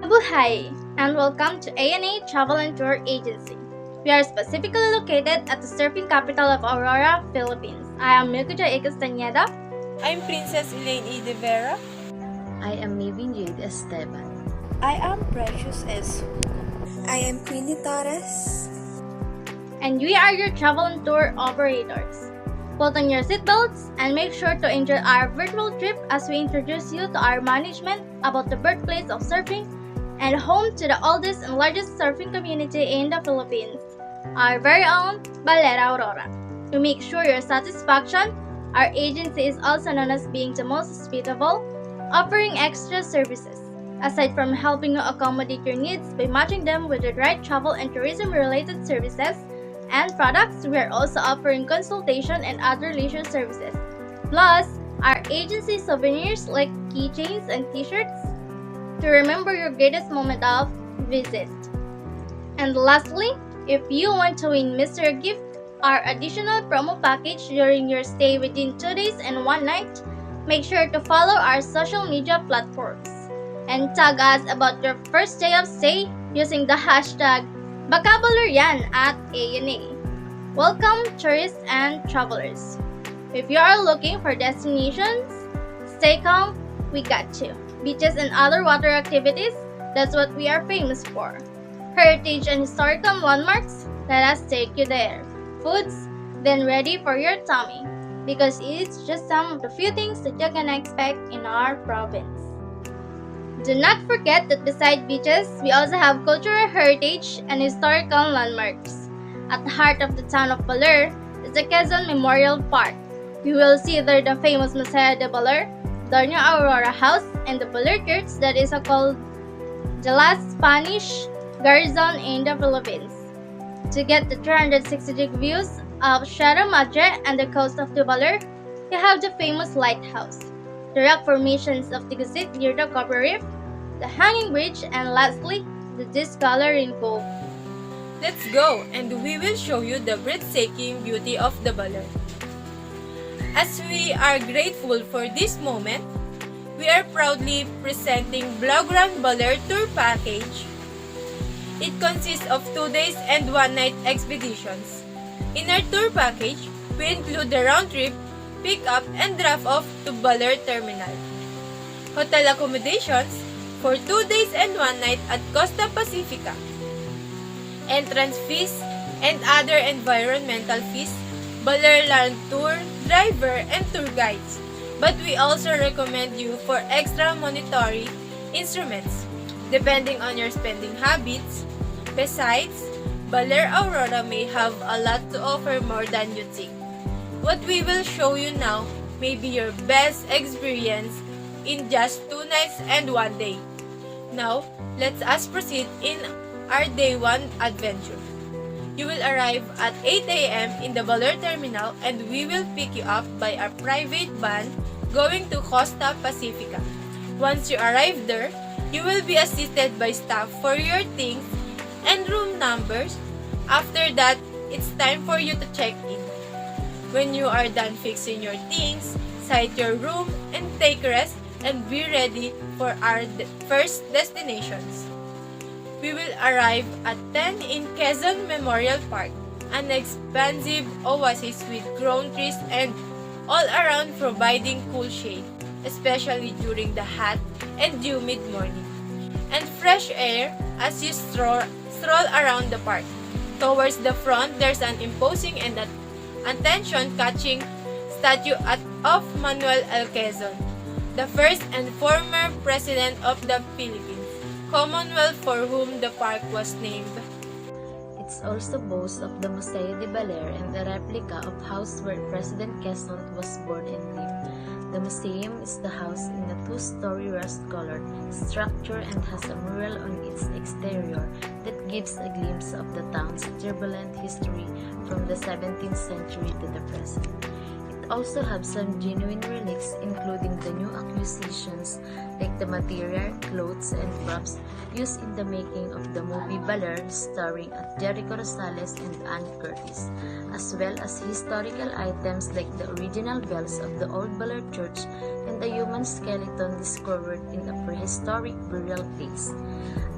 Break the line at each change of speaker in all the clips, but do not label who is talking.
Mabuhay and welcome to A&A Travel and Tour Agency. We are specifically located at the surfing capital of Aurora, Philippines. I am MILKY JOY A CASTAñEDA.
I'm Princess ELLAINE de VERA.
I am MAEVIN ESTEBAN.
I am Precious S.
I am QUEENIE TORRES.
And we are your travel and tour operators. Put on your seatbelts and make sure to enjoy our virtual trip as we introduce you to our management about the birthplace of surfing and home to the oldest and largest surfing community in the Philippines, our very own Balera Aurora. To make sure your satisfaction, our agency is also known as being the most hospitable, offering extra services. Aside from helping you accommodate your needs by matching them with the right travel and tourism-related services and products, we are also offering consultation and other leisure services. Plus, our agency souvenirs like keychains and t-shirts to remember your greatest moment of visit. And lastly, if you want to win Mystery Gift, our additional promo package during your stay within 2 days and 1 night, make sure to follow our social media platforms and tag us about your first day of stay using the hashtag #Bakabaluryan at A&A. Welcome, tourists and travelers. If you are looking for destinations, stay calm, we got you. Beaches and other water activities, that's what we are famous for. Heritage and historical landmarks, let us take you there. Foods, then ready for your tummy, because it's just some of the few things that you can expect in our province. Do not forget that beside beaches, we also have cultural heritage and historical landmarks. At the heart of the town of Baler is the Quezon Memorial Park. You will see there the famous Museo de Baler, Doña Aurora House, and the Baler Church that is called the last Spanish garrison in the Philippines. To get the 360-degree views of Sierra Madre and the coast of Baler, you have the famous lighthouse, the rock formations of the Gazit near the Copper Reef, the Hanging Bridge, and lastly, the discoloring cove.
Let's go and we will show you the breathtaking beauty of the Baler. As we are grateful for this moment, we are proudly presenting Blaugrana Baler Tour Package. It consists of 2 days and 1 night expeditions. In our tour package, we include the round trip, pick up and drop off to Baler Terminal, hotel accommodations for 2 days and 1 night at Costa Pacifica, entrance fees and other environmental fees, Baler Land Tour, driver and tour guides. But we also recommend you for extra monetary instruments, depending on your spending habits. Besides, Baler Aurora may have a lot to offer more than you think. What we will show you now may be your best experience in just 2 nights and 1 day. Now, let us proceed in our day 1 adventure. You will arrive at 8 a.m. in the Baler Terminal and we will pick you up by a private van going to Costa Pacifica. Once you arrive there, you will be assisted by staff for your things and room numbers. After that, it's time for you to check in. When you are done fixing your things, site your room and take rest and be ready for our first destinations. We will arrive at 10 in Quezon Memorial Park, an expansive oasis with grown trees and all around providing cool shade, especially during the hot and humid morning, and fresh air as you stroll around the park. Towards the front, there's an imposing and attention-catching statue of Manuel L. Quezon, the first and former president of the Philippines, Commonwealth, for whom the park was named.
It's also boasts of the Museo de Baler and the replica of house where President Quezon was born and lived. The museum is the house in a 2-story rust-colored structure and has a mural on its exterior that gives a glimpse of the town's turbulent history from the 17th century to the present. It also have some genuine relics, including the new acquisitions like the material, clothes, and props used in the making of the movie Baler, starring Jericho Rosales and Ann Curtis, as well as historical items like the original bells of the old Baler Church and the human skeleton discovered in a prehistoric burial place.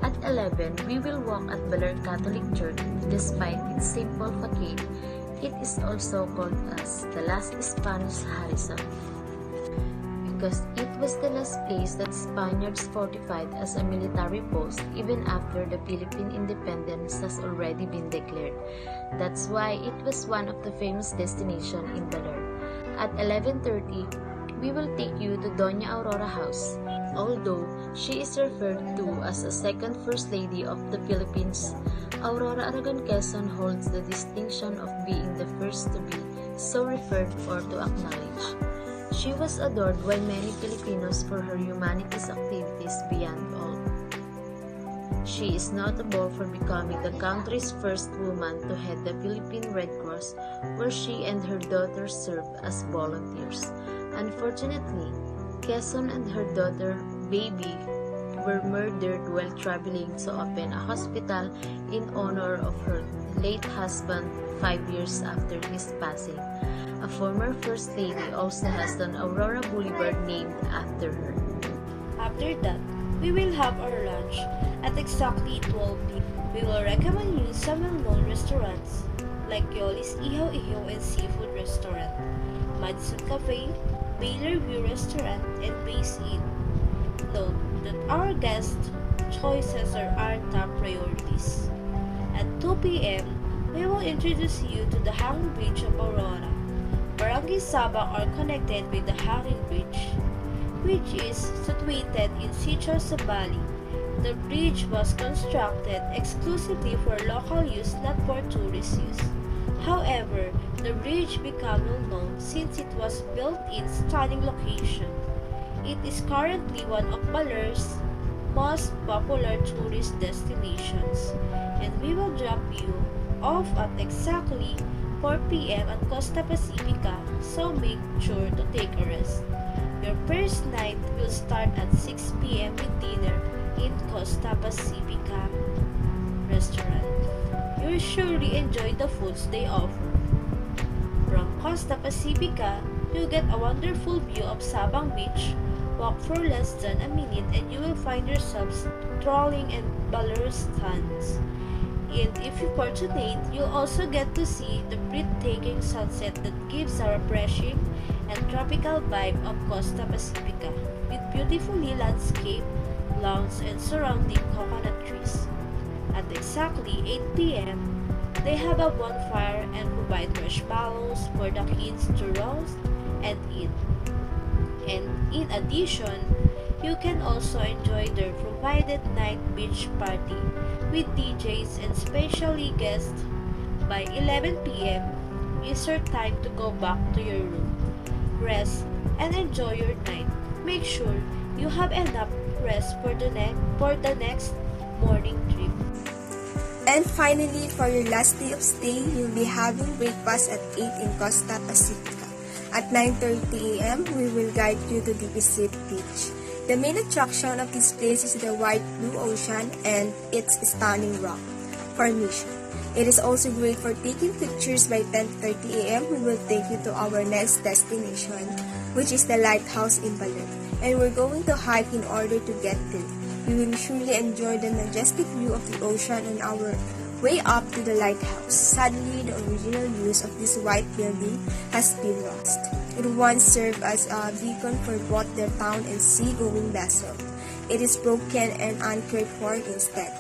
At 11, we will walk at Baler Catholic Church. Despite its simple facade, it is also called as the last Spanish Harrison, because it was the last place that Spaniards fortified as a military post even after the Philippine independence has already been declared. That's why it was one of the famous destinations in Baler. At 11:30, we will take you to Doña Aurora House. Although she is referred to as a second First Lady of the Philippines, Aurora Aragon Quezon holds the distinction of being the first to be so referred or to acknowledge. She was adored by many Filipinos for her humanities activities beyond all. She is notable for becoming the country's first woman to head the Philippine Red Cross, where she and her daughter served as volunteers. Unfortunately, Quezon and her daughter, Baby, were murdered while traveling to open a hospital in honor of her late husband 5 years after his passing. A former First Lady also has an Aurora Boulevard named after her.
After that, we will have our lunch at exactly 12 p.m. We will recommend you some well-known restaurants like Yoli's Ihaw Ihaw and Seafood Restaurant, Madison Cafe, Baylor View Restaurant, and Base Inn. Note that our guest choices are our top priorities. At 2 p.m., we will introduce you to the Hanging Bridge of Aurora. Barangay Sabang are connected with the Hanging Bridge, which is situated in Sitio Sabali. The bridge was constructed exclusively for local use, not for tourist use. However, the bridge became well known since it was built in stunning location. It is currently one of Baler's most popular tourist destinations, and we will drop you off at exactly 4 p.m. at Costa Pacifica, so make sure to take a rest. Your first night will start at 6 p.m. with dinner in Costa Pacifica restaurant. You will surely enjoy the foods they offer. From Costa Pacifica, you get a wonderful view of Sabang Beach. Walk for less than a minute and you will find yourselves strolling in Baler's stands. And if you're fortunate, you'll also get to see the breathtaking sunset that gives a refreshing and tropical vibe of Costa Pacifica, with beautifully landscaped lawns and surrounding coconut trees. At exactly 8 p.m., they have a bonfire and provide marshmallows for the kids to roast and eat. And in addition, you can also enjoy their provided night beach party with DJs and specially guests. By 11 p.m. is your time to go back to your room, rest, and enjoy your night. Make sure you have enough rest for the next morning trip.
And finally, for your last day of stay, you'll be having breakfast at 8 in Costa Pacifica. At 9:30 a.m., we will guide you to the Pacific Beach. The main attraction of this place is the wide blue ocean and its stunning rock formation. It is also great for taking pictures. By 10:30 a.m., we will take you to our next destination, which is the lighthouse in Baler. And we're going to hike in order to get there. We will surely enjoy the majestic view of the ocean on our way up to the lighthouse. Sadly, the original use of this white building has been lost. It once served as a beacon for both the town and sea-going vessels. It is broken and anchored port instead.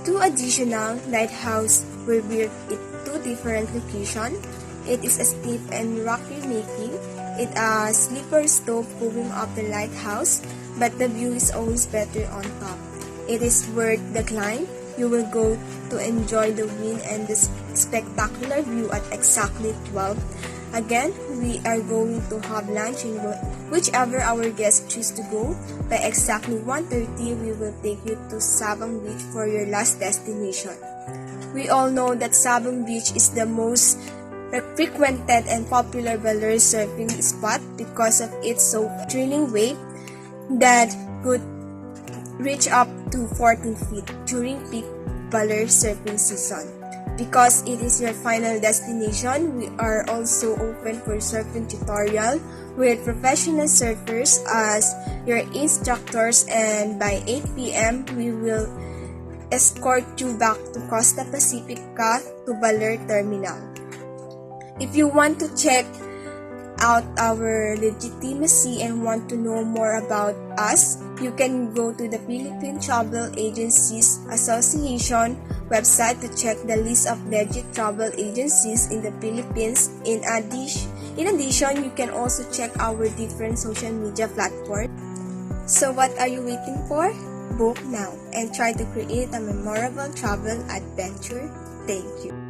Two additional lighthouses were built at two different locations. It is a steep and rocky making. It a slippery slope going up the lighthouse, but the view is always better on top. It is worth the climb. You will go to enjoy the wind and the spectacular view at exactly 12. Again, we are going to have lunch in whichever our guests choose to go. By exactly 1:30, we will take you to Sabang Beach for your last destination. We all know that Sabang Beach is the most frequented and popular baler surfing spot because of its so thrilling wave that could reach up to 14 feet during peak baler surfing season. Because it is your final destination, we are also open for surfing tutorial with professional surfers as your instructors, and by 8 p.m. we will escort you back to Costa Pacifica to Baler Terminal. If you want to check out our legitimacy and want to know more about us, you can go to the Philippine Travel Agencies Association website to check the list of legit travel agencies in the Philippines. In addition, you can also check our different social media platforms. So what are you waiting for? Book now and try to create a memorable travel adventure. Thank you.